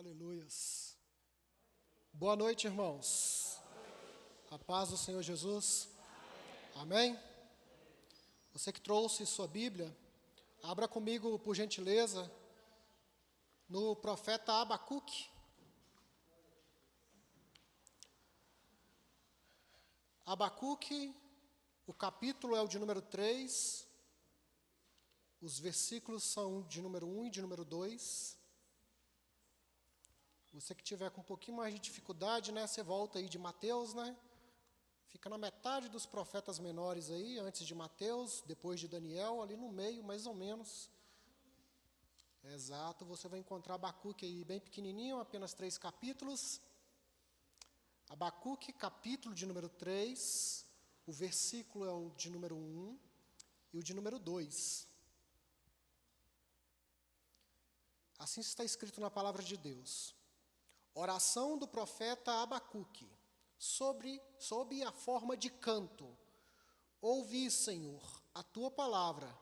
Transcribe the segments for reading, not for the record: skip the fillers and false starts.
Aleluias. Boa noite, irmãos. A paz do Senhor Jesus. Amém? Você que trouxe sua Bíblia, abra comigo, por gentileza, no profeta Abacuque. Abacuque, o capítulo é o de número 3, os versículos são de número 1 e de número 2. Você que tiver com um pouquinho mais de dificuldade, você volta aí de Mateus, Fica na metade dos profetas menores aí, antes de Mateus, depois de Daniel, ali no meio, mais ou menos. Exato, você vai encontrar Abacuque aí bem pequenininho, apenas 3 capítulos. Abacuque, capítulo de número 3, o versículo é o de número 1 e o de número 2. Assim está escrito na palavra de Deus. Oração do profeta Abacuque, sob a forma de canto. Ouvi, Senhor, a tua palavra,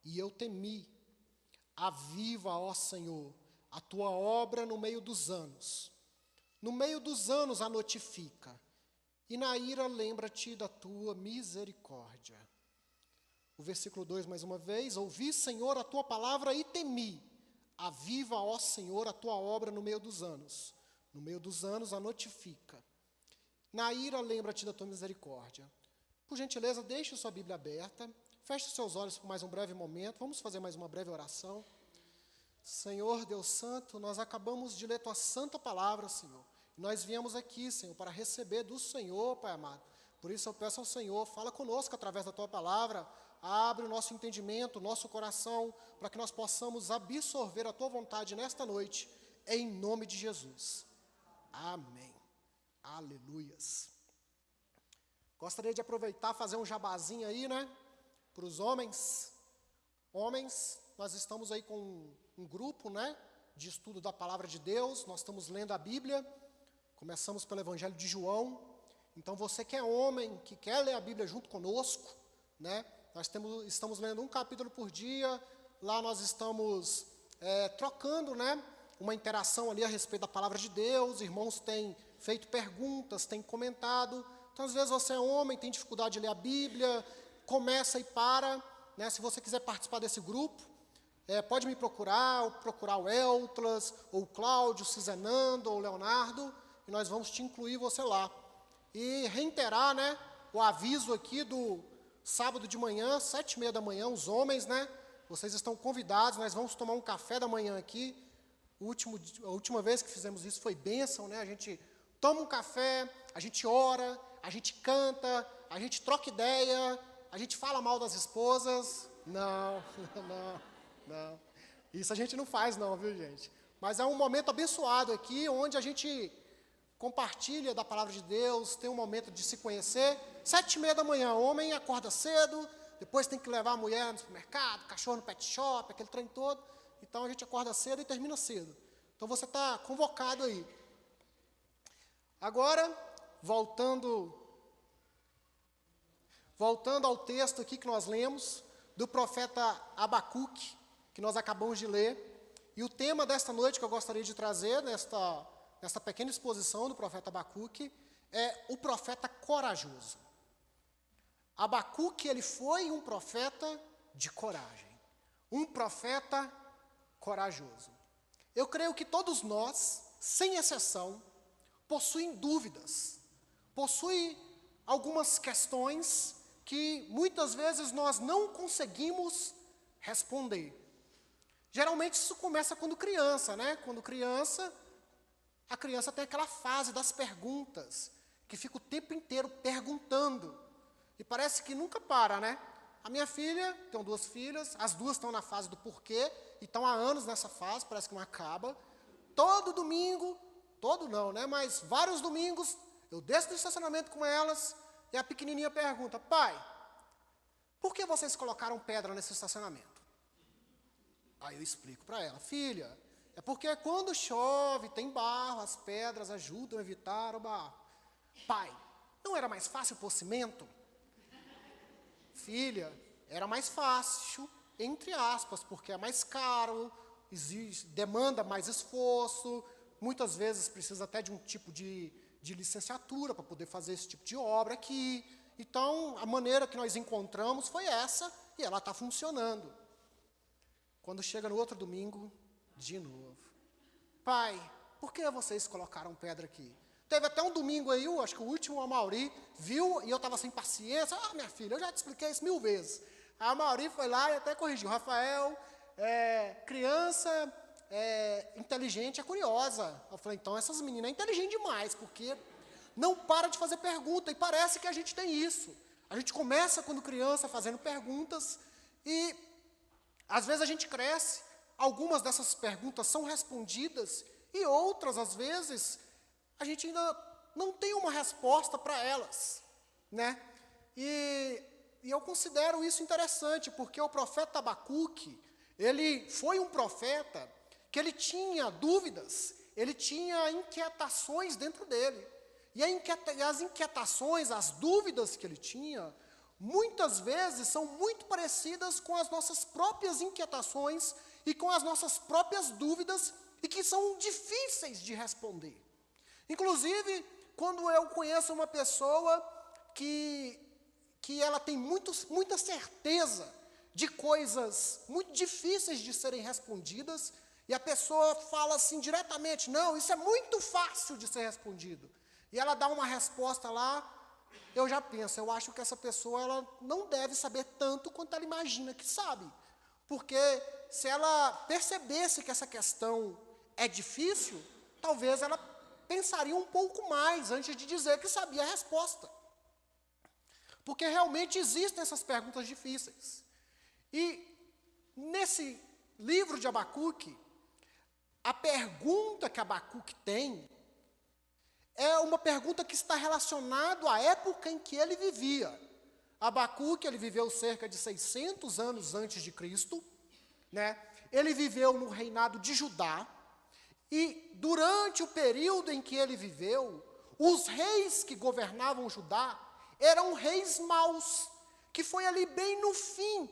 e eu temi. Aviva, ó Senhor, a tua obra no meio dos anos. No meio dos anos a notifica, e na ira lembra-te da tua misericórdia. O versículo 2, mais uma vez. Ouvi, Senhor, a tua palavra e temi. Aviva, ó Senhor, a tua obra no meio dos anos. No meio dos anos a notifica. Na ira lembra-te da tua misericórdia. Por gentileza, deixe sua Bíblia aberta. Feche seus olhos por mais um breve momento. Vamos fazer mais uma breve oração. Senhor Deus Santo, nós acabamos de ler tua santa palavra, Senhor. E nós viemos aqui, Senhor, para receber do Senhor, Pai amado. Por isso eu peço ao Senhor, fala conosco através da tua palavra. Abre o nosso entendimento, o nosso coração, para que nós possamos absorver a tua vontade nesta noite, em nome de Jesus. Amém. Aleluias. Gostaria de aproveitar e fazer um jabazinho aí, para os homens. Homens, nós estamos aí com um grupo, de estudo da palavra de Deus. Nós estamos lendo a Bíblia. Começamos pelo Evangelho de João. Então, você que é homem, que quer ler a Bíblia junto conosco, nós estamos lendo um capítulo por dia. Lá nós estamos trocando, uma interação ali a respeito da palavra de Deus. Irmãos têm feito perguntas, têm comentado. Então, às vezes você é homem, tem dificuldade de ler a Bíblia, começa e para. Se você quiser participar desse grupo, pode me procurar, ou procurar o Eltlas, ou o Cláudio, o Cizenando, ou o Leonardo, e nós vamos te incluir você lá. E reiterar, o aviso aqui do sábado de manhã, 7h30 da manhã, os homens, vocês estão convidados, nós vamos tomar um café da manhã aqui. A última vez que fizemos isso foi bênção, A gente toma um café, a gente ora, a gente canta, a gente troca ideia, a gente fala mal das esposas. Não. Isso a gente não faz não, viu, gente? Mas é um momento abençoado aqui, onde a gente compartilha da palavra de Deus, tem um momento de se conhecer. 7h30 da manhã, o homem acorda cedo, depois tem que levar a mulher no supermercado, cachorro no pet shop, aquele trem todo. Então, a gente acorda cedo e termina cedo. Então, você está convocado aí. Agora, voltando ao texto aqui que nós lemos, do profeta Abacuque, que nós acabamos de ler. E o tema desta noite que eu gostaria de trazer, nesta pequena exposição do profeta Abacuque, é o profeta corajoso. Abacuque, ele foi um profeta de coragem. Um profeta corajoso. Eu creio que todos nós, sem exceção, possuem dúvidas, possuem algumas questões que muitas vezes nós não conseguimos responder. Geralmente isso começa quando criança, Quando criança, a criança tem aquela fase das perguntas, que fica o tempo inteiro perguntando, e parece que nunca para, A minha filha, tenho 2 filhas, as duas estão na fase do porquê, e estão há anos nessa fase, parece que não acaba. Todo domingo, todo não, mas vários domingos, eu desço do estacionamento com elas, e a pequenininha pergunta: pai, por que vocês colocaram pedra nesse estacionamento? Aí eu explico para ela: filha, é porque quando chove, tem barro, as pedras ajudam a evitar o barro. Pai, não era mais fácil pôr cimento? Filha, era mais fácil, entre aspas, porque é mais caro, demanda mais esforço, muitas vezes precisa até de um tipo de licenciatura para poder fazer esse tipo de obra aqui. Então, a maneira que nós encontramos foi essa, e ela está funcionando. Quando chega no outro domingo, de novo. Pai, por que vocês colocaram pedra aqui? Teve até um domingo aí, acho que o último, a Mauri viu, e eu estava sem paciência. Ah, minha filha, eu já te expliquei isso 1000 vezes. A Mauri foi lá e até corrigiu. Rafael, criança inteligente é curiosa. Eu falei, então essas meninas é inteligente demais, porque não para de fazer pergunta, e parece que a gente tem isso. A gente começa quando criança fazendo perguntas, e às vezes a gente cresce, algumas dessas perguntas são respondidas, e outras, às vezes, a gente ainda não tem uma resposta para elas, né? E eu considero isso interessante, porque o profeta Abacuque, ele foi um profeta que ele tinha dúvidas, ele tinha inquietações dentro dele. E as inquietações, as dúvidas que ele tinha, muitas vezes são muito parecidas com as nossas próprias inquietações e com as nossas próprias dúvidas, e que são difíceis de responder. Inclusive, quando eu conheço uma pessoa que ela tem muita certeza de coisas muito difíceis de serem respondidas, e a pessoa fala assim diretamente, não, isso é muito fácil de ser respondido. E ela dá uma resposta lá, eu já penso, eu acho que essa pessoa ela não deve saber tanto quanto ela imagina que sabe. Porque se ela percebesse que essa questão é difícil, talvez ela pensaria um pouco mais antes de dizer que sabia a resposta. Porque realmente existem essas perguntas difíceis. E nesse livro de Abacuque, a pergunta que Abacuque tem é uma pergunta que está relacionada à época em que ele vivia. Abacuque, ele viveu cerca de 600 anos antes de Cristo, né? Ele viveu no reinado de Judá, e durante o período em que ele viveu, os reis que governavam Judá eram reis maus, que foi ali bem no fim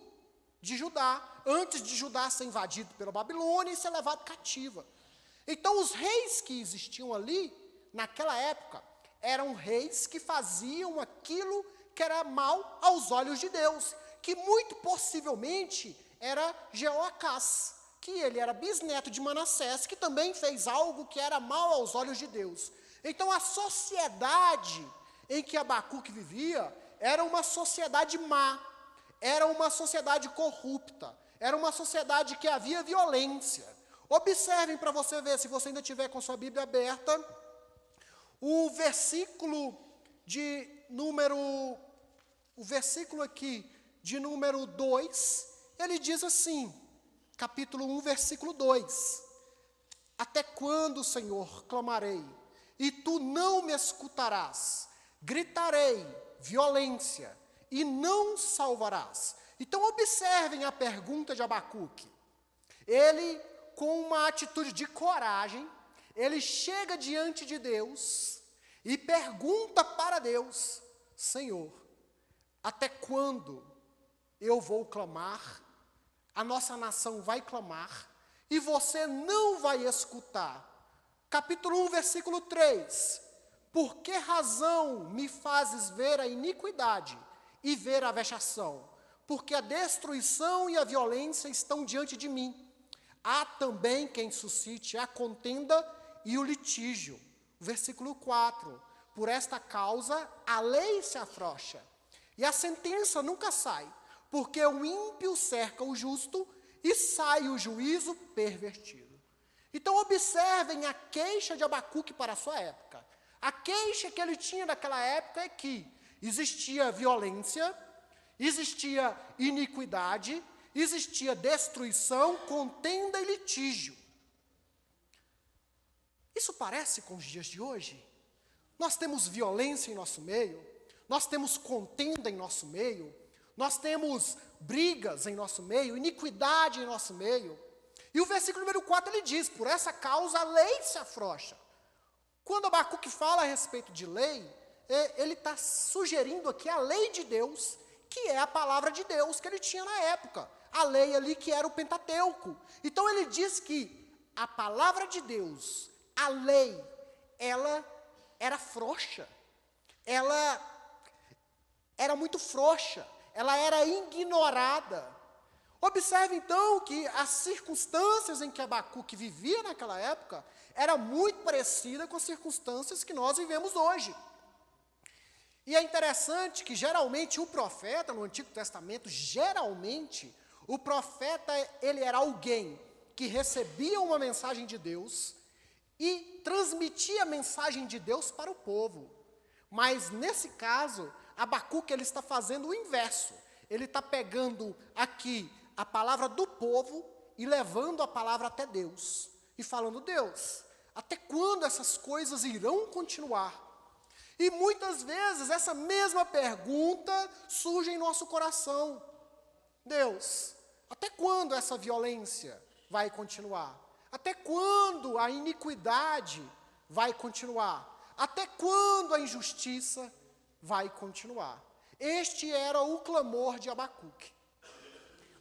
de Judá, antes de Judá ser invadido pela Babilônia e ser levado cativa. Então, os reis que existiam ali, naquela época, eram reis que faziam aquilo que era mal aos olhos de Deus, que muito possivelmente era Jeoacás, que ele era bisneto de Manassés, que também fez algo que era mal aos olhos de Deus. Então, a sociedade em que Abacuque vivia era uma sociedade má, era uma sociedade corrupta, era uma sociedade que havia violência. Observem para você ver, se você ainda tiver com sua Bíblia aberta, o versículo aqui de número 2, ele diz assim, capítulo 1, versículo 2, até quando, Senhor, clamarei, e tu não me escutarás, gritarei violência, e não salvarás. Então, observem a pergunta de Abacuque. Ele, com uma atitude de coragem, ele chega diante de Deus e pergunta para Deus, Senhor, até quando eu vou clamar, a nossa nação vai clamar, e você não vai escutar? Capítulo 1, versículo 3, por que razão me fazes ver a iniquidade e ver a vexação? Porque a destruição e a violência estão diante de mim. Há também quem suscite a contenda e o litígio. Versículo 4, por esta causa a lei se afrouxa, e a sentença nunca sai, porque o ímpio cerca o justo, e sai o juízo pervertido. Então observem a queixa de Abacuque para a sua época. A queixa que ele tinha naquela época é que existia violência, existia iniquidade, existia destruição, contenda e litígio. Isso parece com os dias de hoje? Nós temos violência em nosso meio, nós temos contenda em nosso meio, nós temos brigas em nosso meio, iniquidade em nosso meio. E o versículo número 4 ele diz, por essa causa a lei se afrouxa. Quando Abacuque fala a respeito de lei, ele está sugerindo aqui a lei de Deus, que é a palavra de Deus que ele tinha na época. A lei ali que era o Pentateuco. Então ele diz que a palavra de Deus, a lei, ela era frouxa, ela era muito frouxa, ela era ignorada. Observe então que as circunstâncias em que Abacuque vivia naquela época era muito parecida com as circunstâncias que nós vivemos hoje. E é interessante que geralmente o profeta, no Antigo Testamento, geralmente, o profeta, ele era alguém que recebia uma mensagem de Deus e transmitia a mensagem de Deus para o povo. Mas nesse caso, Abacuque, ele está fazendo o inverso. Ele está pegando aqui a palavra do povo e levando a palavra até Deus. E falando, Deus, até quando essas coisas irão continuar? E muitas vezes essa mesma pergunta surge em nosso coração. Deus, até quando essa violência vai continuar? Até quando a iniquidade vai continuar? Até quando a injustiça vai continuar? Este era o clamor de Abacuque.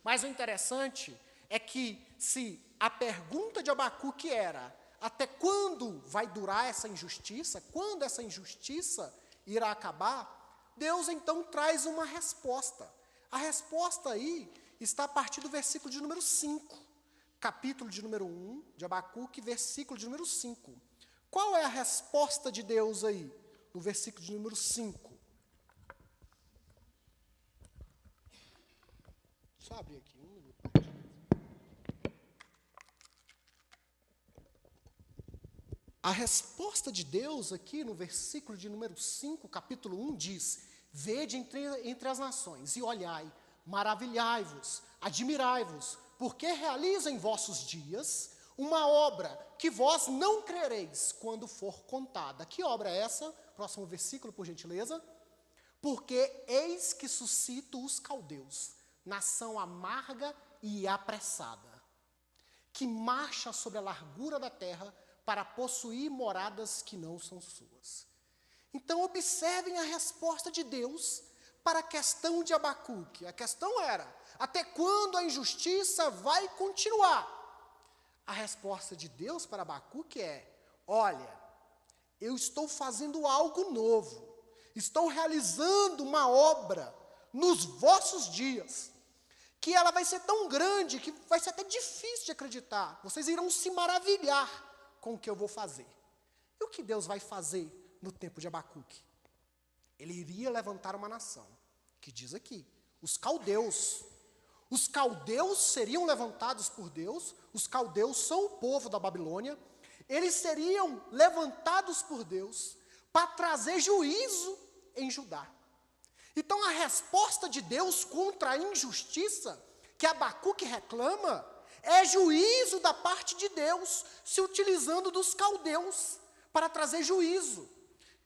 Mas o interessante é que se a pergunta de Abacuque era, até quando vai durar essa injustiça? Quando essa injustiça irá acabar? Deus então traz uma resposta. A resposta aí está a partir do versículo de número 5. Capítulo de número 1 de Abacuque, versículo de número 5. Qual é a resposta de Deus aí? No versículo de número 5. Só abrir aqui um minuto. A resposta de Deus aqui no versículo de número 5, capítulo 1, diz: Vede entre as nações e olhai, maravilhai-vos, admirai-vos, porque realiza em vossos dias uma obra que vós não crereis quando for contada. Que obra é essa? Próximo versículo, por gentileza. Porque eis que suscito os caldeus, nação amarga e apressada, que marcha sobre a largura da terra para possuir moradas que não são suas. Então, observem a resposta de Deus para a questão de Abacuque. A questão era, até quando a injustiça vai continuar? A resposta de Deus para Abacuque é, olha, eu estou fazendo algo novo, estou realizando uma obra nos vossos dias, que ela vai ser tão grande que vai ser até difícil de acreditar. Vocês irão se maravilhar com o que eu vou fazer. E o que Deus vai fazer no tempo de Abacuque? Ele iria levantar uma nação, que diz aqui, os caldeus. Os caldeus seriam levantados por Deus, os caldeus são o povo da Babilônia, eles seriam levantados por Deus para trazer juízo em Judá. Então a resposta de Deus contra a injustiça que Abacuque reclama é juízo da parte de Deus, se utilizando dos caldeus para trazer juízo.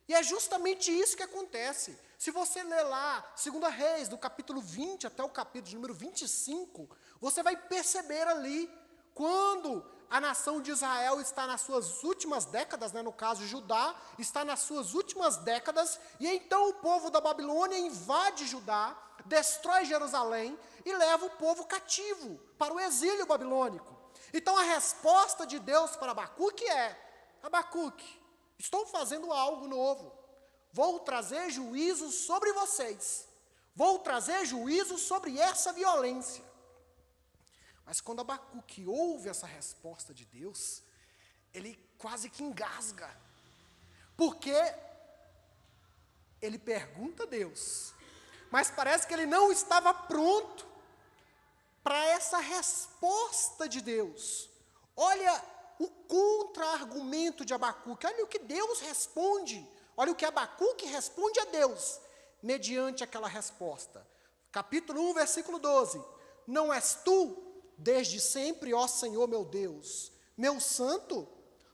E é justamente isso que acontece. Se você ler lá, 2 Reis, do capítulo 20 até o capítulo de número 25, você vai perceber ali, quando a nação de Israel está nas suas últimas décadas, no caso Judá, está nas suas últimas décadas, e então o povo da Babilônia invade Judá, destrói Jerusalém e leva o povo cativo para o exílio babilônico. Então a resposta de Deus para Abacuque é, Abacuque, estou fazendo algo novo, vou trazer juízo sobre vocês, vou trazer juízo sobre essa violência. Mas quando Abacuque ouve essa resposta de Deus, ele quase que engasga, porque ele pergunta a Deus, mas parece que ele não estava pronto para essa resposta de Deus. Olha o contra-argumento de Abacuque, olha o que Deus responde, olha o que Abacuque responde a Deus, mediante aquela resposta. Capítulo 1, versículo 12, não és tu, desde sempre, ó Senhor meu Deus, meu santo,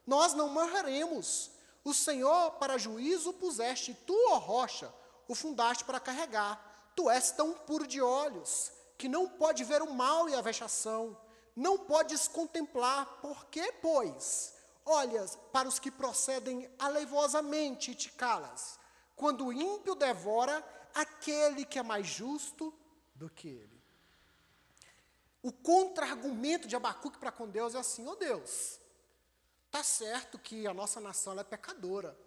nós não morreremos. O Senhor para juízo puseste, tu, ó rocha, o fundaste para carregar. Tu és tão puro de olhos, que não pode ver o mal e a vexação, não podes contemplar, por que, pois, olhas para os que procedem aleivosamente e te calas, quando o ímpio devora aquele que é mais justo do que ele. O contra-argumento de Abacuque para com Deus é assim, Deus, Tá certo que a nossa nação ela é pecadora,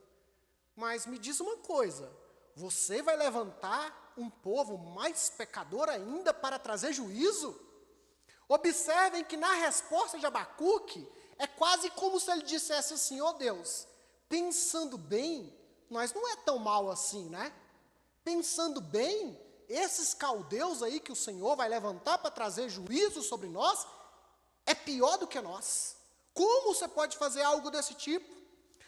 mas me diz uma coisa, você vai levantar um povo mais pecador ainda para trazer juízo? Observem que na resposta de Abacuque, é quase como se ele dissesse assim, ó Deus, pensando bem, nós não é tão mal assim, né? Pensando bem, esses caldeus aí que o Senhor vai levantar para trazer juízo sobre nós, é pior do que nós. Como você pode fazer algo desse tipo?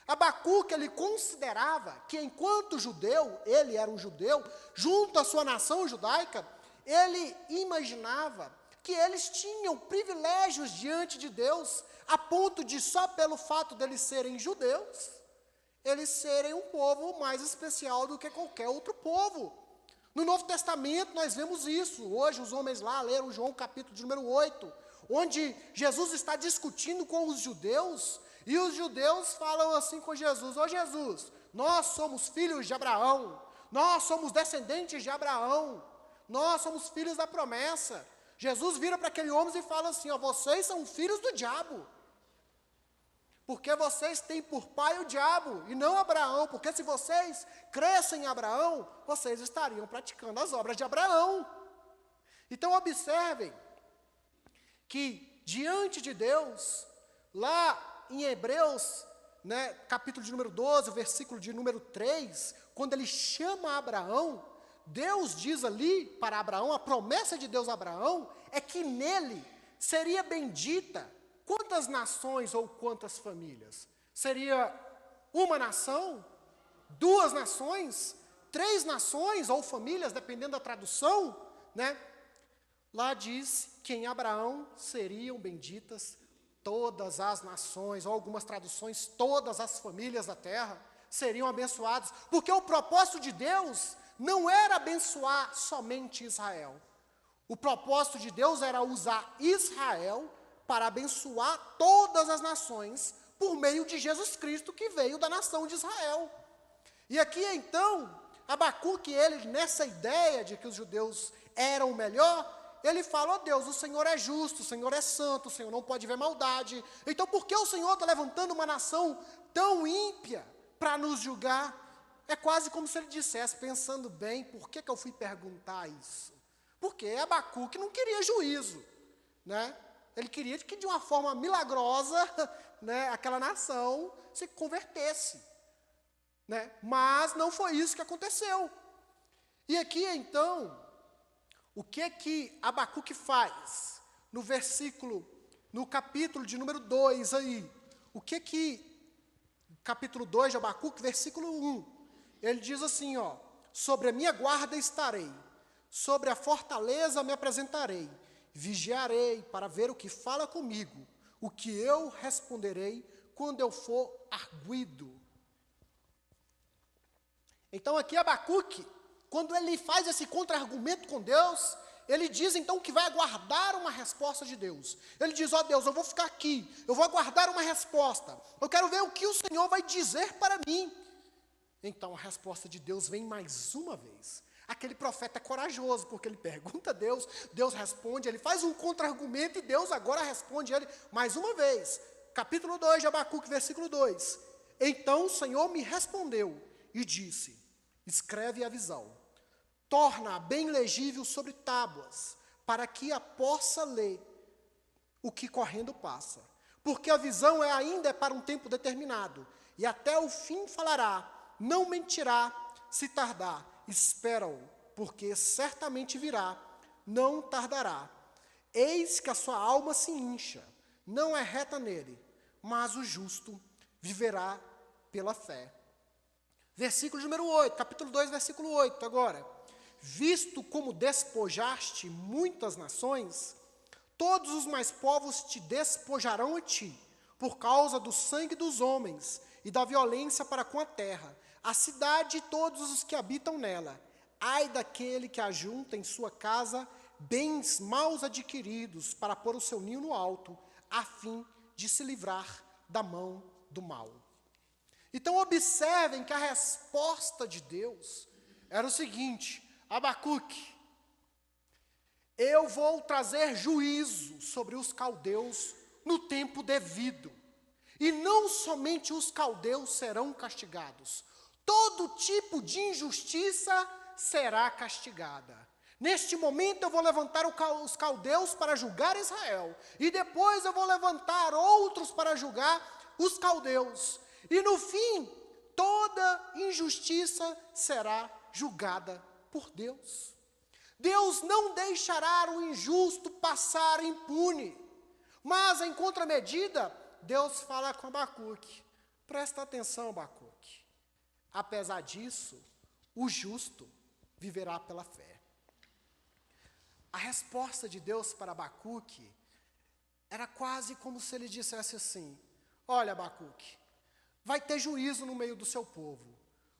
Abacuque, ele considerava que enquanto judeu, ele era um judeu, junto à sua nação judaica, ele imaginava que eles tinham privilégios diante de Deus, a ponto de só pelo fato deles serem judeus, eles serem um povo mais especial do que qualquer outro povo. No Novo Testamento nós vemos isso. Hoje os homens lá leram João capítulo de número 8, onde Jesus está discutindo com os judeus, e os judeus falam assim com Jesus, ô Jesus, nós somos filhos de Abraão, nós somos descendentes de Abraão, nós somos filhos da promessa. Jesus vira para aquele homem e fala assim, ó, vocês são filhos do diabo, porque vocês têm por pai o diabo, e não Abraão, porque se vocês crescem em Abraão, vocês estariam praticando as obras de Abraão. Então observem, que diante de Deus, lá em Hebreus, né, capítulo de número 12, versículo de número 3, quando ele chama Abraão, Deus diz ali para Abraão, a promessa de Deus a Abraão, é que nele seria bendita quantas nações ou quantas famílias? Seria uma nação? Duas nações? Três nações ou famílias, dependendo da tradução, né? Lá diz que em Abraão seriam benditas todas as nações, ou algumas traduções, todas as famílias da terra seriam abençoadas, porque o propósito de Deus não era abençoar somente Israel. O propósito de Deus era usar Israel para abençoar todas as nações por meio de Jesus Cristo, que veio da nação de Israel. E aqui então, Abacuque, ele nessa ideia de que os judeus eram o melhor, ele fala, ó Deus, o Senhor é justo, o Senhor é santo, o Senhor não pode ver maldade. Então por que o Senhor está levantando uma nação tão ímpia para nos julgar? É quase como se ele dissesse, pensando bem, por que eu fui perguntar isso? Porque Abacuque não queria juízo, né? Ele queria que de uma forma milagrosa, né, aquela nação se convertesse, né? Mas não foi isso que aconteceu. E aqui então, o que Abacuque faz? No capítulo de número 2 aí, capítulo 2 de Abacuque, versículo 1, ele diz assim, ó, sobre a minha guarda estarei, sobre a fortaleza me apresentarei, vigiarei para ver o que fala comigo, o que eu responderei quando eu for arguido. Então aqui Abacuque, quando ele faz esse contra-argumento com Deus, ele diz então que vai aguardar uma resposta de Deus. Ele diz, ó Deus, eu vou ficar aqui, eu vou aguardar uma resposta, eu quero ver o que o Senhor vai dizer para mim. Então a resposta de Deus vem mais uma vez. Aquele profeta é corajoso, porque ele pergunta a Deus, Deus responde, ele faz um contra-argumento e Deus agora responde ele mais uma vez. Capítulo 2 de Abacuque, versículo 2. Então o Senhor me respondeu e disse, escreve a visão, torna-a bem legível sobre tábuas, para que a possa ler o que correndo passa. Porque a visão ainda é para um tempo determinado, e até o fim falará, não mentirá se tardar. Espera-o, porque certamente virá, não tardará. Eis que a sua alma se incha, não é reta nele, mas o justo viverá pela fé. Versículo número 8, capítulo 2, versículo 8, agora. Visto como despojaste muitas nações, todos os mais povos te despojarão a ti, por causa do sangue dos homens e da violência para com a terra, a cidade e todos os que habitam nela. Ai daquele que ajunta em sua casa bens mal adquiridos para pôr o seu ninho no alto, a fim de se livrar da mão do mal. Então observem que a resposta de Deus era o seguinte, Abacuque, eu vou trazer juízo sobre os caldeus no tempo devido. E não somente os caldeus serão castigados, todo tipo de injustiça será castigada. Neste momento eu vou levantar os caldeus para julgar Israel, e depois eu vou levantar outros para julgar os caldeus. E no fim, toda injustiça será julgada por Deus. Deus não deixará o injusto passar impune. Mas, em contramedida, Deus fala com Abacuque: presta atenção, Abacuque. Apesar disso, o justo viverá pela fé. A resposta de Deus para Abacuque era quase como se ele dissesse assim: olha, Abacuque, vai ter juízo no meio do seu povo.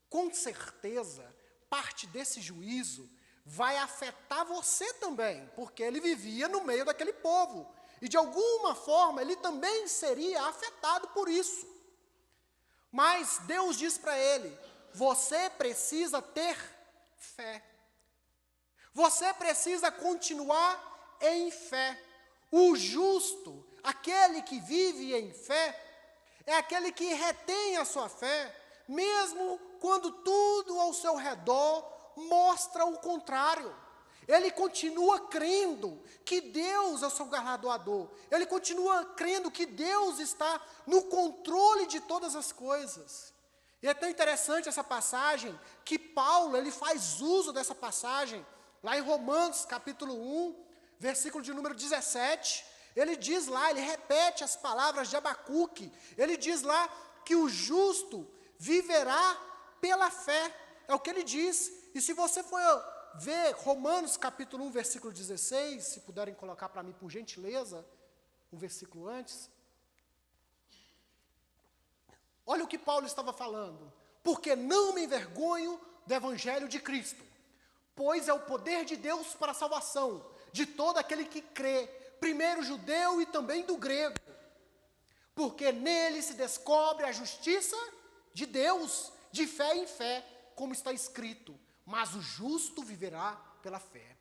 Com certeza, parte desse juízo vai afetar você também, porque ele vivia no meio daquele povo. E de alguma forma, ele também seria afetado por isso. Mas Deus diz para ele: você precisa ter fé. Você precisa continuar em fé. O justo, aquele que vive em fé, é aquele que retém a sua fé, mesmo quando tudo ao seu redor mostra o contrário. Ele continua crendo que Deus é o seu galardoador. Ele continua crendo que Deus está no controle de todas as coisas. E é tão interessante essa passagem, que Paulo ele faz uso dessa passagem, lá em Romanos, capítulo 1, versículo de número 17, ele diz lá, ele repete as palavras de Abacuque, ele diz lá que o justo viverá pela fé, é o que ele diz. E se você for ver Romanos, capítulo 1, versículo 16, se puderem colocar para mim, por gentileza, um versículo antes. Olha o que Paulo estava falando: porque não me envergonho do evangelho de Cristo, pois é o poder de Deus para a salvação de todo aquele que crê, primeiro judeu e também do grego, porque nele se descobre a justiça de Deus, de fé em fé, como está escrito: mas o justo viverá pela fé.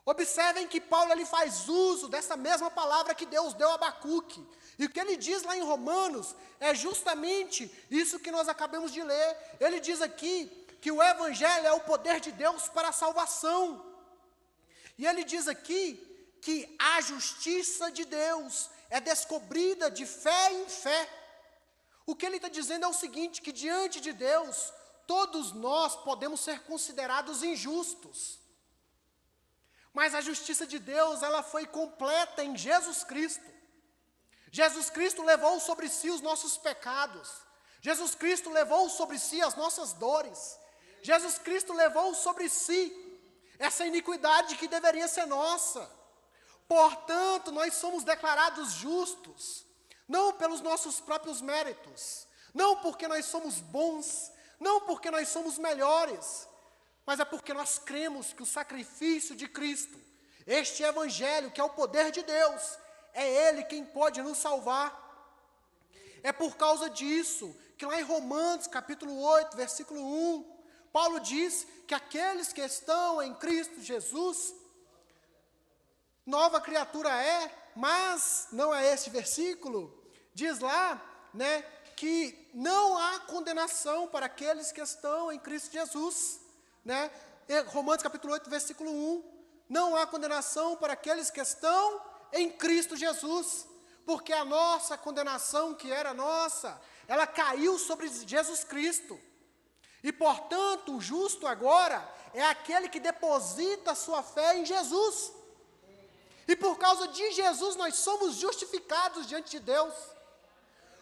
Observem que Paulo ele faz uso dessa mesma palavra que Deus deu a Abacuque. E o que ele diz lá em Romanos é justamente isso que nós acabamos de ler. Ele diz aqui que o evangelho é o poder de Deus para a salvação. E ele diz aqui que a justiça de Deus é descobrida de fé em fé. O que ele está dizendo é o seguinte, que diante de Deus, todos nós podemos ser considerados injustos. Mas a justiça de Deus, ela foi completa em Jesus Cristo. Jesus Cristo levou sobre si os nossos pecados. Jesus Cristo levou sobre si as nossas dores. Jesus Cristo levou sobre si essa iniquidade que deveria ser nossa. Portanto, nós somos declarados justos, não pelos nossos próprios méritos, não porque nós somos bons, não porque nós somos melhores, mas é porque nós cremos que o sacrifício de Cristo, este evangelho que é o poder de Deus, é Ele quem pode nos salvar. É por causa disso que lá em Romanos capítulo 8, versículo 1, Paulo diz que aqueles que estão em Cristo Jesus, nova criatura é, mas não é esse versículo, diz lá, né, que não há condenação para aqueles que estão em Cristo Jesus, né? Romanos capítulo 8, versículo 1, não há condenação para aqueles que estão em Cristo Jesus, porque a nossa condenação que era nossa, ela caiu sobre Jesus Cristo, e portanto o justo agora é aquele que deposita a sua fé em Jesus, e por causa de Jesus nós somos justificados diante de Deus,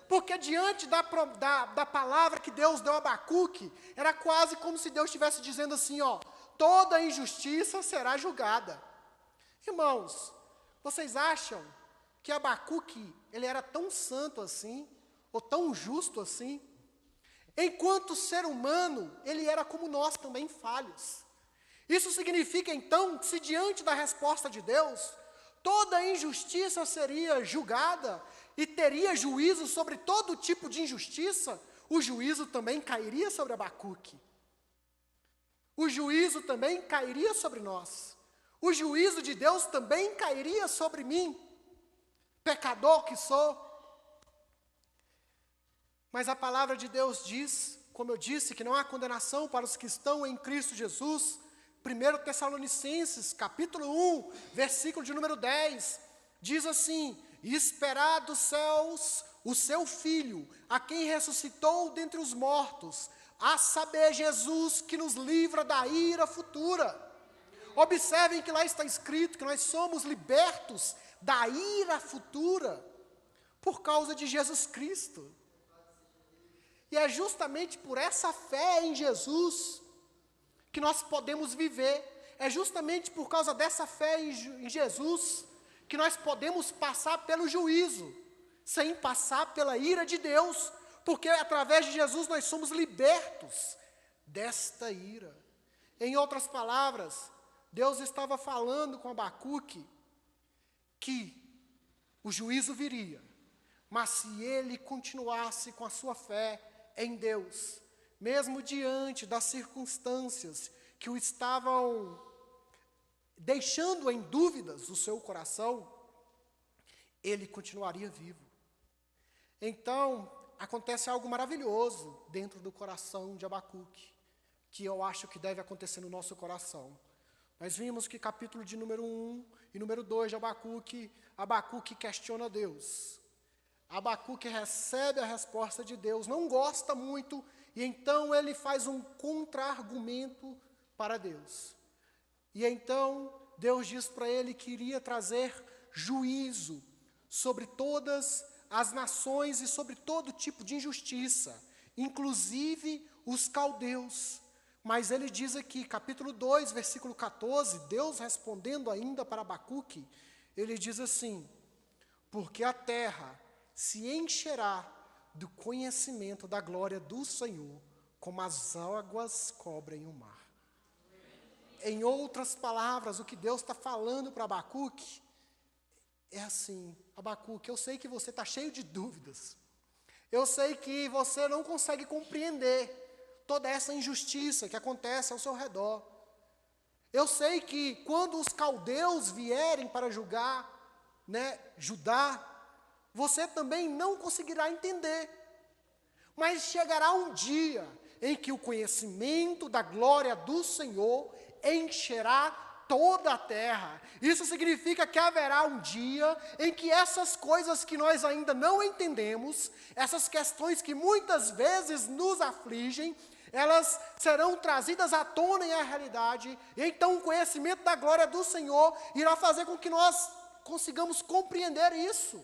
porque diante da palavra que Deus deu a Abacuque, era quase como se Deus estivesse dizendo assim, ó, toda injustiça será julgada. Irmãos, vocês acham que Abacuque, ele era tão santo assim, ou tão justo assim? Enquanto ser humano, ele era como nós também, falhos. Isso significa então, que se diante da resposta de Deus, toda injustiça seria julgada, e teria juízo sobre todo tipo de injustiça, o juízo também cairia sobre Abacuque. O juízo também cairia sobre nós. O juízo de Deus também cairia sobre mim, pecador que sou. Mas a palavra de Deus diz, como eu disse, que não há condenação para os que estão em Cristo Jesus. 1 Tessalonicenses, capítulo 1, versículo de número 10, diz assim: e esperar dos céus o seu Filho, a quem ressuscitou dentre os mortos, a saber, Jesus, que nos livra da ira futura. Observem que lá está escrito que nós somos libertos da ira futura por causa de Jesus Cristo. E é justamente por essa fé em Jesus que nós podemos viver. É justamente por causa dessa fé em Jesus que nós podemos passar pelo juízo, sem passar pela ira de Deus, porque através de Jesus nós somos libertos desta ira. Em outras palavras, Deus estava falando com Abacuque que o juízo viria, mas se ele continuasse com a sua fé em Deus, mesmo diante das circunstâncias que o estavam deixando em dúvidas o seu coração, ele continuaria vivo. Então, acontece algo maravilhoso dentro do coração de Abacuque, que eu acho que deve acontecer no nosso coração. Nós vimos que capítulo de número 1 e número 2 de Abacuque questiona Deus. Abacuque recebe a resposta de Deus, não gosta muito, e então ele faz um contra-argumento para Deus. E então Deus diz para ele que iria trazer juízo sobre todas as nações e sobre todo tipo de injustiça, inclusive os caldeus. Mas ele diz aqui, capítulo 2, versículo 14, Deus respondendo ainda para Abacuque, ele diz assim: porque a terra se encherá do conhecimento da glória do Senhor, como as águas cobrem o mar. Em outras palavras, o que Deus está falando para Abacuque é assim: Abacuque, eu sei que você está cheio de dúvidas, eu sei que você não consegue compreender toda essa injustiça que acontece ao seu redor. Eu sei que quando os caldeus vierem para julgar, Judá, você também não conseguirá entender. Mas chegará um dia em que o conhecimento da glória do Senhor encherá toda a terra. Isso significa que haverá um dia em que essas coisas que nós ainda não entendemos, essas questões que muitas vezes nos afligem, elas serão trazidas à tona e à realidade, e então o conhecimento da glória do Senhor irá fazer com que nós consigamos compreender isso.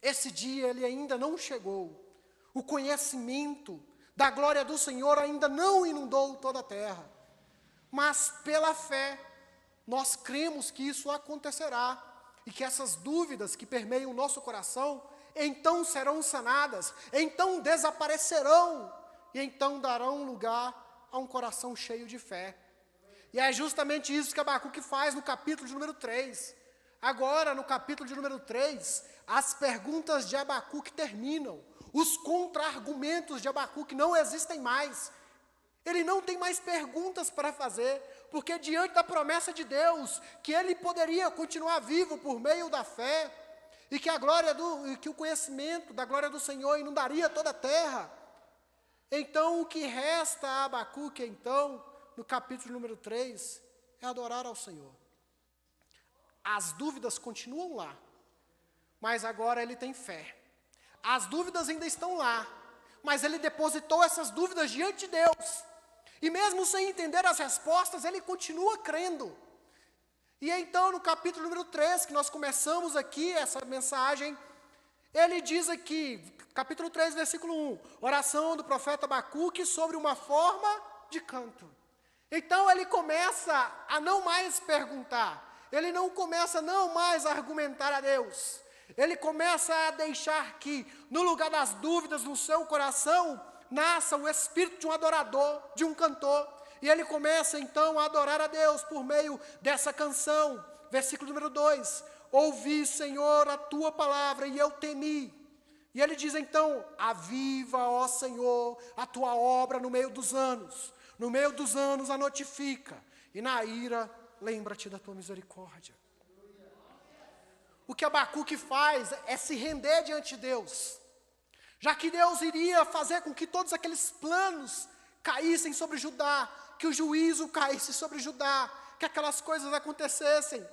Esse dia ele ainda não chegou. O conhecimento da glória do Senhor ainda não inundou toda a terra. Mas pela fé, nós cremos que isso acontecerá, e que essas dúvidas que permeiam o nosso coração, então serão sanadas, então desaparecerão, e então darão lugar a um coração cheio de fé. E é justamente isso que Abacuque faz no capítulo de número 3. Agora, no capítulo de número 3, as perguntas de Abacuque terminam. Os contra-argumentos de Abacuque não existem mais. Ele não tem mais perguntas para fazer, porque diante da promessa de Deus, que ele poderia continuar vivo por meio da fé, e que que o conhecimento da glória do Senhor inundaria toda a terra, então o que resta a Abacuque, então, no capítulo número 3, é adorar ao Senhor. As dúvidas continuam lá, mas agora ele tem fé. As dúvidas ainda estão lá, mas ele depositou essas dúvidas diante de Deus. E mesmo sem entender as respostas, ele continua crendo. E então, no capítulo número 3, que nós começamos aqui essa mensagem, ele diz aqui, capítulo 3, versículo 1, oração do profeta Abacuque sobre uma forma de canto. Então ele começa a não mais perguntar, ele não começa não mais a argumentar a Deus, ele começa a deixar que, no lugar das dúvidas no seu coração, nasça o espírito de um adorador, de um cantor, e ele começa então a adorar a Deus por meio dessa canção, versículo número 2, ouvi, Senhor, a tua palavra e eu temi. E ele diz então, aviva, ó Senhor, a tua obra no meio dos anos a notifica, e na ira lembra-te da tua misericórdia. O que Abacuque faz é se render diante de Deus. já que Deus iria fazer com que todos aqueles planos caíssem sobre Judá, que o juízo caísse sobre Judá, que aquelas coisas acontecessem.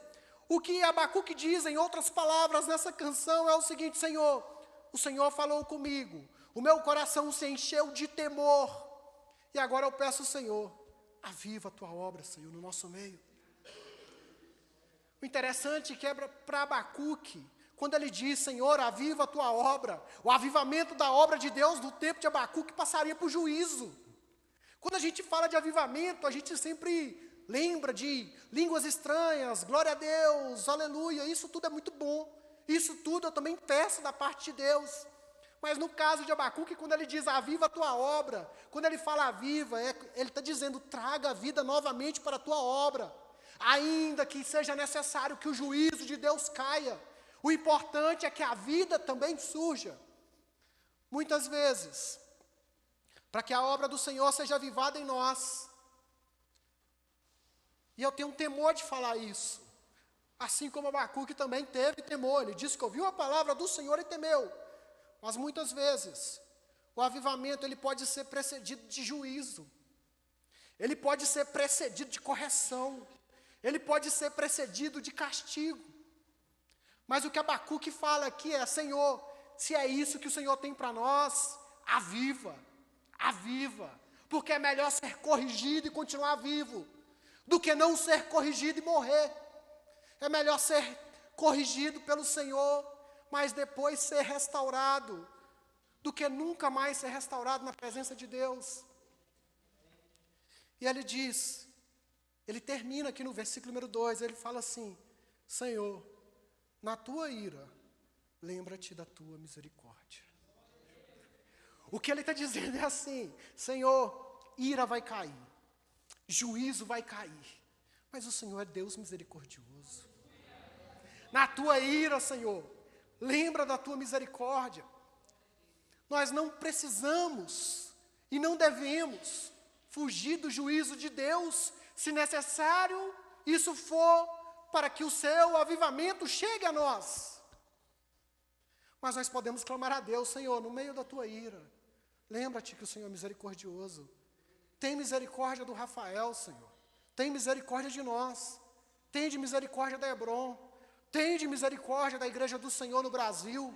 O que Abacuque diz, em outras palavras, nessa canção é o seguinte: Senhor, o Senhor falou comigo, o meu coração se encheu de temor, e agora eu peço, Senhor, aviva a tua obra, Senhor, no nosso meio. O interessante é que para Abacuque, quando ele diz, Senhor, aviva a tua obra, o avivamento da obra de Deus no tempo de Abacuque passaria por juízo. Quando a gente fala de avivamento, a gente sempre lembra de línguas estranhas, glória a Deus, aleluia, isso tudo é muito bom. Isso tudo eu também peço da parte de Deus. Mas no caso de Abacuque, quando ele diz aviva a tua obra, quando ele fala aviva, ele está dizendo traga a vida novamente para a tua obra. Ainda que seja necessário que o juízo de Deus caia, o importante é que a vida também surja. Muitas vezes, para que a obra do Senhor seja avivada em nós, e eu tenho um temor de falar isso, assim como Abacuque também teve temor, ele disse que ouviu a palavra do Senhor e temeu, mas muitas vezes, o avivamento ele pode ser precedido de juízo, ele pode ser precedido de correção, ele pode ser precedido de castigo. Mas o que Abacuque fala aqui é, Senhor, se é isso que o Senhor tem para nós, aviva, porque é melhor ser corrigido e continuar vivo, do que não ser corrigido e morrer. É melhor ser corrigido pelo Senhor, mas depois ser restaurado, do que nunca mais ser restaurado na presença de Deus. E ele diz, ele termina aqui no versículo número 2, ele fala assim, Senhor, na tua ira, lembra-te da tua misericórdia. O que ele está dizendo é assim, Senhor, ira vai cair, juízo vai cair, mas o Senhor é Deus misericordioso. Na tua ira, Senhor, lembra da tua misericórdia. Nós não precisamos e não devemos fugir do juízo de Deus, se necessário isso for para que o seu avivamento chegue a nós. Mas nós podemos clamar a Deus, Senhor, no meio da tua ira, lembra-te que o Senhor é misericordioso. Tem misericórdia do Rafael, Senhor. Tem misericórdia de nós. Tem de misericórdia da Hebron. Tem de misericórdia da igreja do Senhor no Brasil.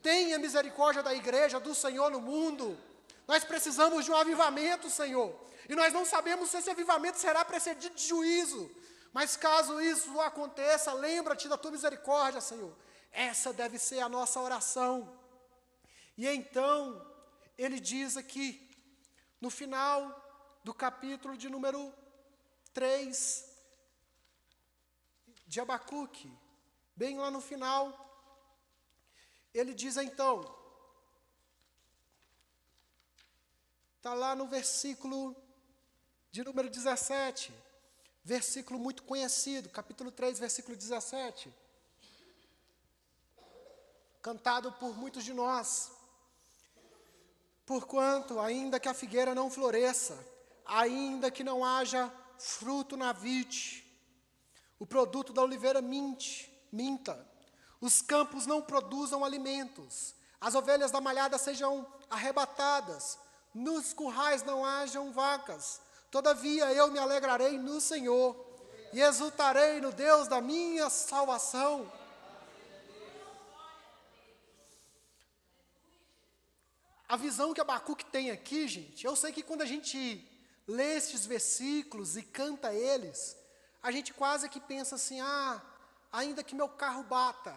Tenha misericórdia da igreja do Senhor no mundo. Nós precisamos de um avivamento, Senhor. E nós não sabemos se esse avivamento será precedido de juízo. Mas caso isso aconteça, lembra-te da tua misericórdia, Senhor. Essa deve ser a nossa oração. E então, ele diz aqui, no final do capítulo de número 3 de Abacuque, bem lá no final, ele diz então, está lá no versículo de número 17, versículo muito conhecido, capítulo 3, versículo 17, cantado por muitos de nós. Porquanto, ainda que a figueira não floresça, ainda que não haja fruto na vide, o produto da oliveira minta, os campos não produzam alimentos, as ovelhas da malhada sejam arrebatadas, nos currais não hajam vacas, todavia eu me alegrarei no Senhor, e exultarei no Deus da minha salvação. A visão que Abacuque tem aqui, gente, eu sei que quando a gente lê estes versículos e canta eles, a gente quase que pensa assim, ainda que meu carro bata,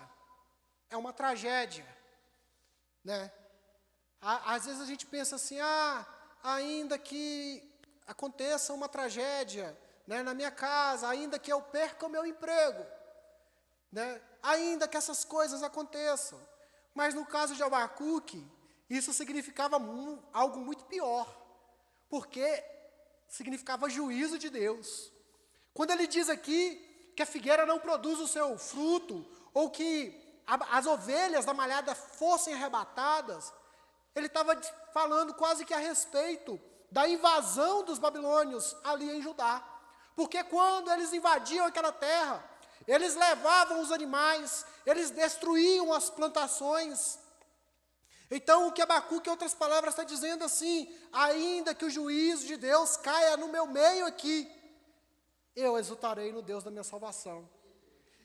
é uma tragédia, né? Às vezes a gente pensa assim, ainda que aconteça uma tragédia, né, na minha casa, ainda que eu perca o meu emprego, né, ainda que essas coisas aconteçam. Mas no caso de Abacuque, isso significava algo muito pior, porque significava juízo de Deus. Quando ele diz aqui que a figueira não produz o seu fruto, ou que as ovelhas da malhada fossem arrebatadas, ele estava falando quase que a respeito da invasão dos babilônios ali em Judá. Porque quando eles invadiam aquela terra, eles levavam os animais, eles destruíam as plantações, Então o que Abacuque, em outras palavras, está dizendo assim: ainda que o juízo de Deus caia no meu meio aqui, eu exultarei no Deus da minha salvação.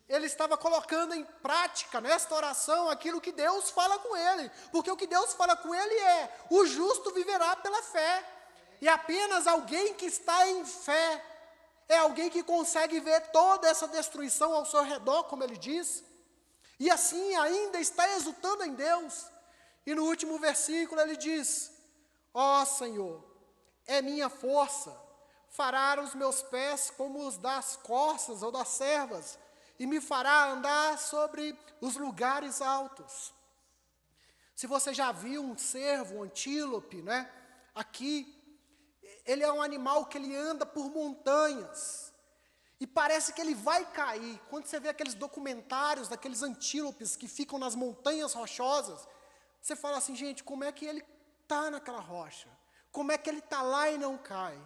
Ele estava colocando em prática, nesta oração, aquilo que Deus fala com ele. Porque o que Deus fala com ele é: o justo viverá pela fé. E apenas alguém que está em fé é alguém que consegue ver toda essa destruição ao seu redor, como ele diz. E assim ainda está exultando em Deus. E no último versículo ele diz: ó Senhor, é minha força, fará os meus pés como os das corças ou das servas, e me fará andar sobre os lugares altos. Se você já viu um cervo, um antílope, né? Aqui, ele é um animal que ele anda por montanhas, e parece que ele vai cair. Quando você vê aqueles documentários daqueles antílopes que ficam nas montanhas rochosas, você fala assim: gente, como é que ele está naquela rocha? Como é que ele está lá e não cai?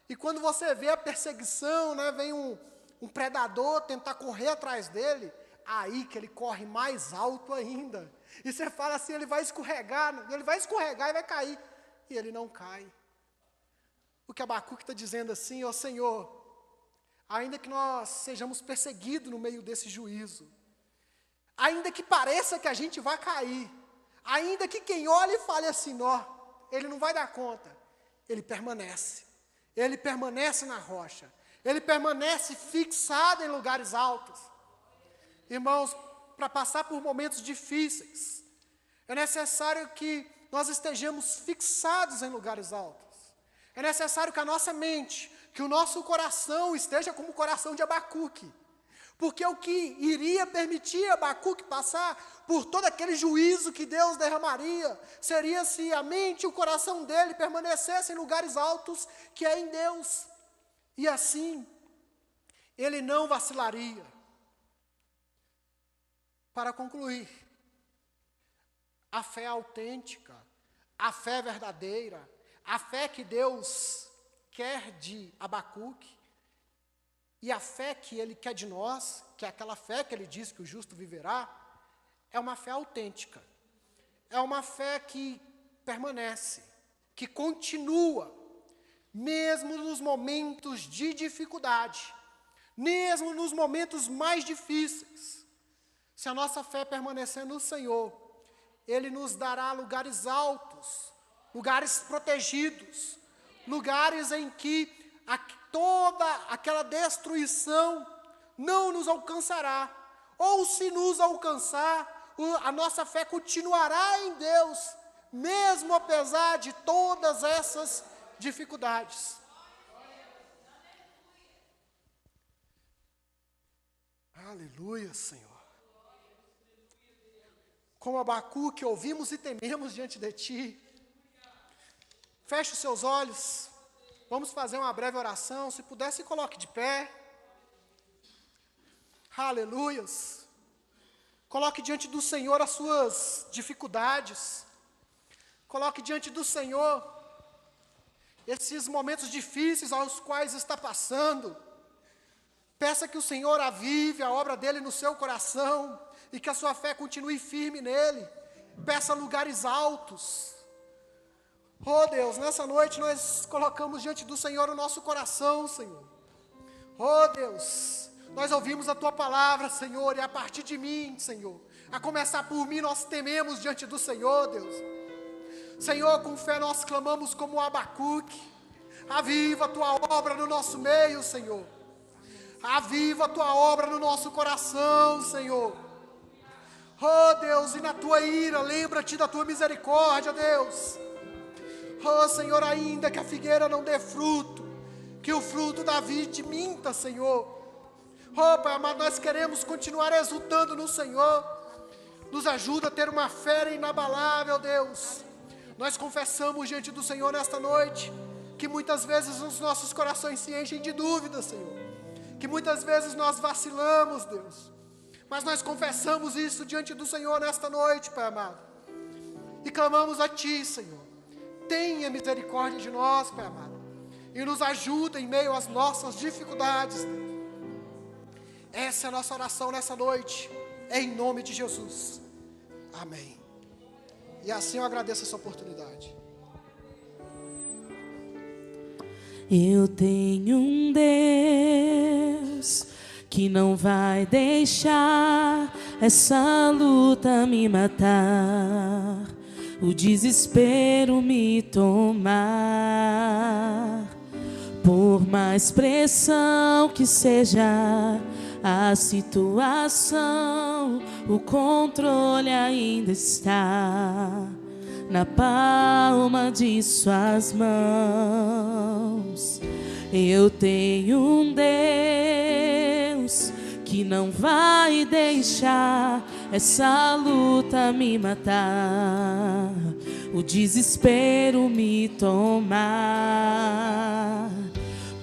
E quando você vê a perseguição, né, vem um predador tentar correr atrás dele, aí que ele corre mais alto ainda. E você fala assim: ele vai escorregar e vai cair. E ele não cai. O que Abacuque está dizendo assim: ó Senhor, ainda que nós sejamos perseguidos no meio desse juízo, ainda que pareça que a gente vai cair, ainda que quem olhe e fale assim: ó, ele não vai dar conta, ele permanece na rocha, ele permanece fixado em lugares altos. Irmãos, para passar por momentos difíceis, é necessário que nós estejamos fixados em lugares altos. É necessário que a nossa mente, que o nosso coração esteja como o coração de Abacuque. Porque o que iria permitir Abacuque passar por todo aquele juízo que Deus derramaria, seria se a mente e o coração dele permanecessem em lugares altos, que é em Deus. E assim, ele não vacilaria. Para concluir, a fé autêntica, a fé verdadeira, a fé que Deus quer de Abacuque, e a fé que Ele quer de nós, que é aquela fé que Ele diz que o justo viverá, é uma fé autêntica. É uma fé que permanece, que continua, mesmo nos momentos de dificuldade, mesmo nos momentos mais difíceis. Se a nossa fé permanecer no Senhor, Ele nos dará lugares altos, lugares protegidos, lugares em que toda aquela destruição não nos alcançará. Ou se nos alcançar, a nossa fé continuará em Deus, mesmo apesar de todas essas dificuldades. Aleluia, Senhor. Como Abacuque, ouvimos e tememos diante de Ti. Feche os seus olhos. Vamos fazer uma breve oração. Se puder, se coloque de pé. Aleluias. Coloque diante do Senhor as suas dificuldades. Coloque diante do Senhor esses momentos difíceis aos quais está passando. Peça que o Senhor avive a obra dele no seu coração e que a sua fé continue firme nele. Peça lugares altos. Oh Deus, nessa noite nós colocamos diante do Senhor o nosso coração, Senhor. Oh Deus, nós ouvimos a Tua palavra, Senhor, e a partir de mim, Senhor, a começar por mim, nós tememos diante do Senhor, Deus. Senhor, com fé nós clamamos como Abacuque. Aviva a Tua obra no nosso meio, Senhor. Aviva a Tua obra no nosso coração, Senhor. Oh Deus, e na Tua ira, lembra-te da Tua misericórdia, Deus. Oh Senhor, ainda que a figueira não dê fruto, que o fruto da vide minta, Senhor. Oh Pai amado, nós queremos continuar exultando no Senhor. Nos ajuda a ter uma fé inabalável, Deus. Nós confessamos diante do Senhor nesta noite, que muitas vezes os nossos corações se enchem de dúvidas, Senhor. Que muitas vezes nós vacilamos, Deus. Mas nós confessamos isso diante do Senhor nesta noite, Pai amado. E clamamos a Ti, Senhor. Tenha misericórdia de nós, Pai amado, e nos ajuda em meio às nossas dificuldades. Essa é a nossa oração nessa noite, em nome de Jesus. Amém. E assim eu agradeço essa oportunidade. Eu tenho um Deus que não vai deixar essa luta me matar, o desespero me tomar. Por mais pressão que seja a situação, o controle ainda está na palma de suas mãos. Eu tenho um Deus que não vai deixar essa luta me matar, o desespero me tomar.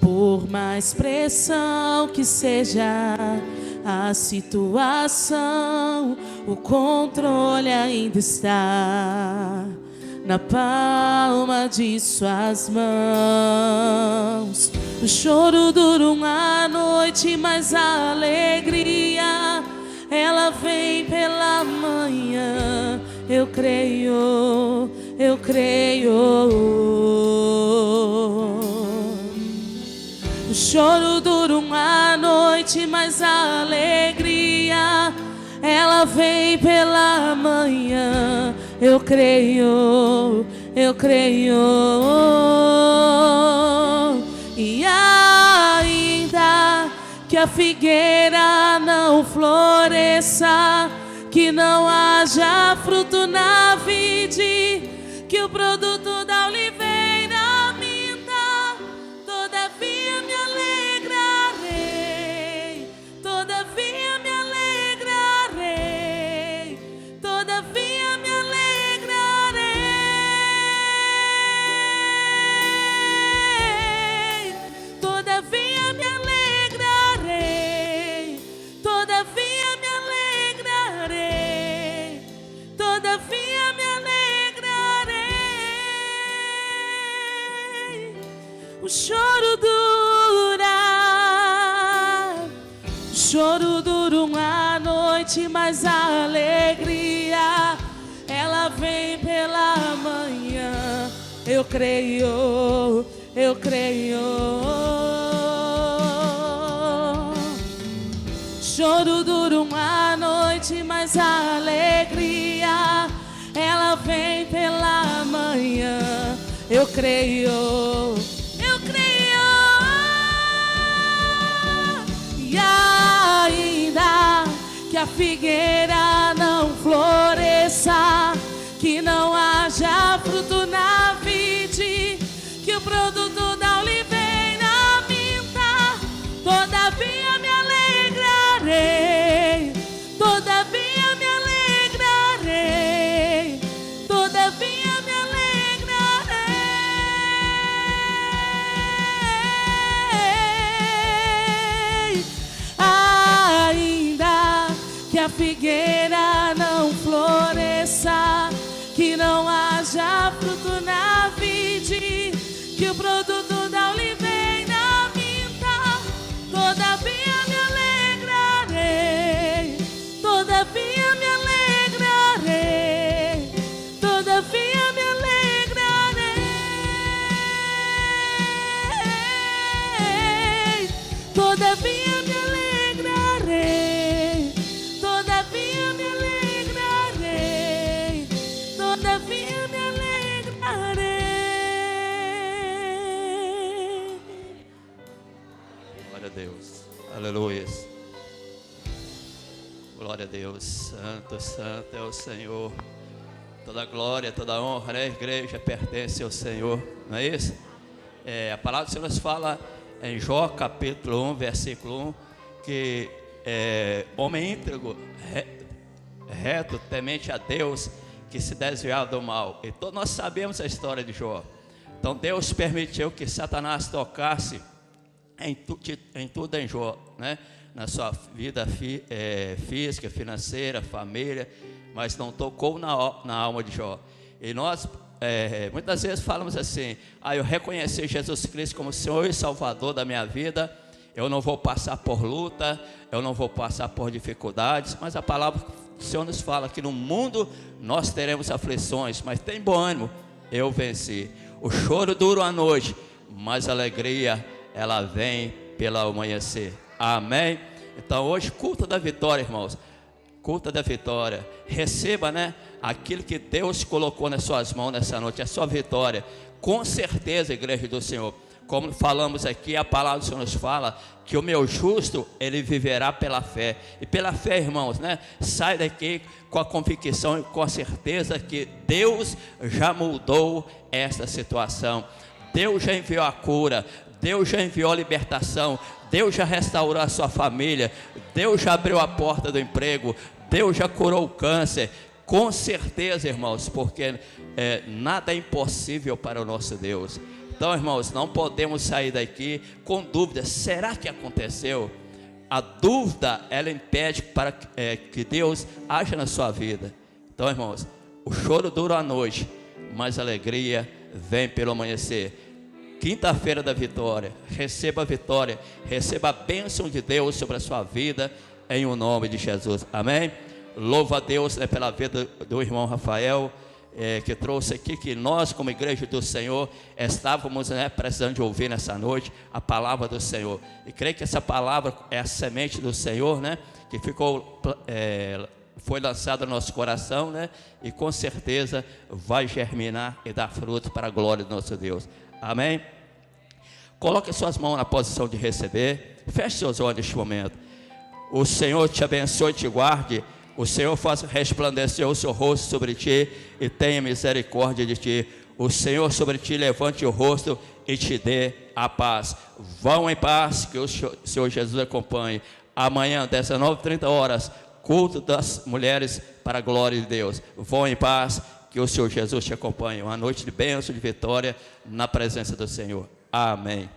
Por mais pressão que seja a situação, o controle ainda está na palma de suas mãos. O choro dura uma noite, mas a alegria, ela vem pela manhã. Eu creio, eu creio. O choro dura uma noite, mas a alegria, ela vem pela manhã. Eu creio, eu creio. E ainda que a figueira não floresça, que não haja fruto na vide, que o produto da oliveira minta, todavia me alegrarei, todavia me alegrarei, todavia me alegrarei, todavia me alegrarei, todavia me alegrarei, todavia me alegrarei. O choro dura uma noite, mas a alegria, ela vem pela manhã. Eu creio, eu creio. Choro dura uma noite, mas a alegria, ela vem pela manhã. Eu creio, eu creio. E ainda que a figueira não floresça, que não haja fruto na vide, que o produto da oliveira minta, todavia me alegrarei, todavia me alegrarei, todavia me alegrarei. Ainda que a figueira não floresça, que não haja fruto na vide, que o produto da oliveira minta, todavia me alegrarei, todavia me alegrarei, todavia me alegrarei, todavia me alegrarei, todavia me alegrarei, todavia me alegrarei. Glória a Deus, aleluia. Glória a Deus, santo, santo é o Senhor. Toda glória, toda honra, né? A igreja pertence ao Senhor, não é isso? A palavra do Senhor nos fala em Jó capítulo 1, versículo 1, que homem íntegro, reto, temente a Deus, que se desviava do mal. E todos nós sabemos a história de Jó. Então Deus permitiu que Satanás tocasse em tudo em Jó, né? Na sua vida física, financeira, família, mas não tocou na alma de Jó. E nós muitas vezes falamos assim: eu reconheci Jesus Cristo como Senhor e Salvador da minha vida, eu não vou passar por luta, eu não vou passar por dificuldades. Mas a palavra o Senhor nos fala que no mundo nós teremos aflições, mas tem bom ânimo, eu venci. O choro dura a noite, mas a alegria, ela vem pelo amanhecer. Amém? Então hoje, culto da vitória, irmãos. Culto da vitória. Receba, né, aquilo que Deus colocou nas suas mãos nessa noite, a sua vitória. Com certeza, igreja do Senhor. Como falamos aqui, a palavra do Senhor nos fala que o meu justo, ele viverá pela fé. E pela fé, irmãos, né, sai daqui com a convicção e com a certeza que Deus já mudou esta situação. Deus já enviou a cura, Deus já enviou a libertação, Deus já restaurou a sua família, Deus já abriu a porta do emprego, Deus já curou o câncer. Com certeza, irmãos, porque nada é impossível para o nosso Deus. Então, irmãos, não podemos sair daqui com dúvidas. Será que aconteceu? A dúvida, ela impede para que Deus haja na sua vida. Então, irmãos, o choro dura a noite, mas a alegria vem pelo amanhecer. Quinta-feira da vitória, receba a vitória, receba a bênção de Deus sobre a sua vida, em o nome de Jesus, amém? Louva a Deus, né, pela vida do irmão Rafael, que trouxe aqui, que nós como igreja do Senhor, estávamos, né, precisando de ouvir nessa noite, a palavra do Senhor, e creio que essa palavra é a semente do Senhor, né, que foi lançada no nosso coração, né, e com certeza vai germinar e dar fruto para a glória do nosso Deus. Amém? Coloque suas mãos na posição de receber. Feche seus olhos neste momento. O Senhor te abençoe e te guarde. O Senhor faça resplandecer o seu rosto sobre ti e tenha misericórdia de ti. O Senhor sobre ti levante o rosto e te dê a paz. Vão em paz, que o Senhor Jesus acompanhe. Amanhã, 19h30, culto das mulheres para a glória de Deus. Vão em paz, que o Senhor Jesus te acompanhe. Uma noite de bênção, de vitória na presença do Senhor. Amém.